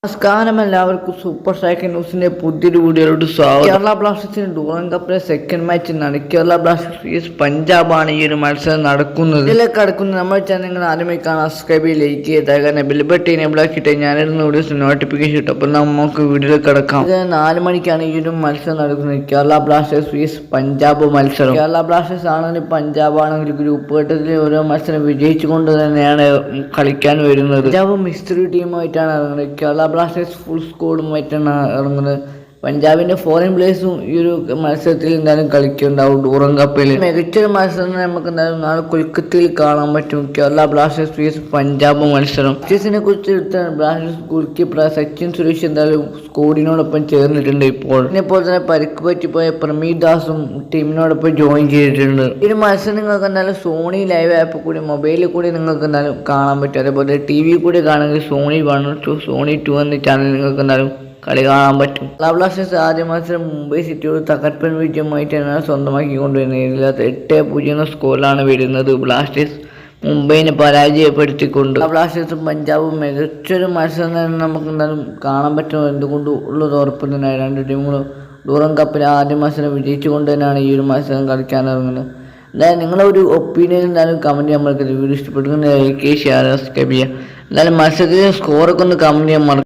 നമസ്കാരം, എല്ലാവർക്കും super strike ന്യൂസിന്റെ പുതിയൊരു വീഡിയോയിലോട്ട് സ്വാഗതം. കേരള ബ്ലാസ്റ്റേഴ്സിന് ഡൂറൻ കപ്പിലെ സെക്കൻഡ് മാച്ച് എന്നാണ്. കേരള ബ്ലാസ്റ്റേഴ്സ് vs പഞ്ചാബാണ് ഈ ഒരു മത്സരം നടക്കുന്നത്. ഇതിലേക്ക് കടക്കുന്നത് നമ്മുടെ ചാനൽ നിങ്ങൾ ആദ്യമായി കാണാൻ സബ്സ്ക്രൈബ് ലൈക്ക് ചെയ്താൽ ബെൽ ബട്ടൺ എനേബിൾ ആക്കിയിട്ട് ഞാനിരുന്ന വീഡിയോസ് നോട്ടിഫിക്കേഷൻ കിട്ടും. അപ്പോൾ നമുക്ക് വീഡിയോയിൽ കിടക്കാം. ഇത് 4 മണിക്കാണ് ഈ ഒരു മത്സരം നടക്കുന്നത്. കേരള ബ്ലാസ്റ്റേഴ്സ് vs പഞ്ചാബ് മത്സരം. കേരള ബ്ലാസ്റ്റേഴ്സ് ആണെങ്കിലും പഞ്ചാബ് ആണെങ്കിലും ഗ്രൂപ്പ് ഘട്ടത്തിൽ ഓരോ മത്സരം വിജയിച്ചുകൊണ്ട് തന്നെയാണ് കളിക്കാൻ വരുന്നത്. പഞ്ചാബ് മിസ്റ്ററി ടീമായിട്ടാണ് ഇറങ്ങുന്നത്. കേരള ബ്ലാസ്റ്റേഴ്സ് ഫുൾ സ്കോഡുമായിട്ടാണ് ഇറങ്ങുന്നത്. പഞ്ചാബിന്റെ ഫോറിൻ പ്ലേയേഴ്സും ഈ ഒരു മത്സരത്തിൽ എന്തായാലും കളിക്കുന്നുണ്ടാവും. ഡൂറൻ കപ്പിൽ മികച്ചൊരു മത്സരം നമുക്ക് എന്തായാലും നാളെ കൊൽക്കത്തയിൽ കാണാൻ പറ്റും. കേരള ബ്ലാസ്റ്റേഴ്സ് vs പഞ്ചാബ് മത്സരം. ബ്ലാസ്റ്റേഴ്സിനെ കുറിച്ച് എടുത്താണ് Blasters goal keeper Sachin Suresh എന്തായാലും സ്കോഡിനോടൊപ്പം ചേർന്നിട്ടുണ്ട്. ഇതിനെപ്പോലെ തന്നെ പരിക്ക് പറ്റിപ്പോയ പ്രമീത് ദാസും ടീമിനോടൊപ്പം ജോയിൻ ചെയ്തിട്ടുണ്ട്. ഈ ഒരു മത്സരം നിങ്ങൾക്ക് എന്തായാലും സോണി ലൈവ് ആപ്പ് കൂടി മൊബൈലിൽ കൂടി നിങ്ങൾക്ക് എന്തായാലും കാണാൻ പറ്റും. അതേപോലെ TV കൂടി കാണുമെങ്കിൽ സോണി 1, 2, സോണി 2 എന്ന ചാനൽ നിങ്ങൾക്ക് എന്തായാലും കളി കാണാൻ പറ്റും. കേരള ബ്ലാസ്റ്റേഴ്സ് ആദ്യ മത്സരം മുംബൈ സിറ്റിയോട് തകർപ്പൻ വിജയമായിട്ടാണ് സ്വന്തമാക്കിക്കൊണ്ടുവരുന്നത്. ഇതിനകത്ത് 8-0 എന്ന സ്കോറിലാണ് വരുന്നത്. ബ്ലാസ്റ്റേഴ്സ് മുംബൈനെ പരാജയപ്പെടുത്തിക്കൊണ്ട് ബ്ലാസ്റ്റേഴ്സും പഞ്ചാബും മികച്ചൊരു മത്സരം തന്നെ നമുക്ക് എന്തായാലും കാണാൻ പറ്റും. എന്തുകൊണ്ട് ഉള്ളത് ഉറപ്പ് തന്നെ. രണ്ട് ടീമുകളും ഡൂറൻ കപ്പിൽ ആദ്യ മത്സരം വിജയിച്ചുകൊണ്ട് തന്നെയാണ് ഈ ഒരു മത്സരം കളിക്കാനിറങ്ങുന്നത്. എന്തായാലും നിങ്ങളെ ഒരു ഒപ്പീനിയൻ എന്തായാലും കമൻറ്റ് ചെയ്യാൻ മറക്കരുത്. വീഡിയോ ഇഷ്ടപ്പെട്ടെങ്കിൽ ലൈക്ക് ചെയ്യുക, ഷെയർ, സബ്സ്ക്രൈബ് ചെയ്യുക. എന്തായാലും മത്സരത്തിൻ്റെ സ്കോറൊക്കെ ഒന്ന് കമൻറ്റ് ചെയ്യാൻ മറക്കരുത്.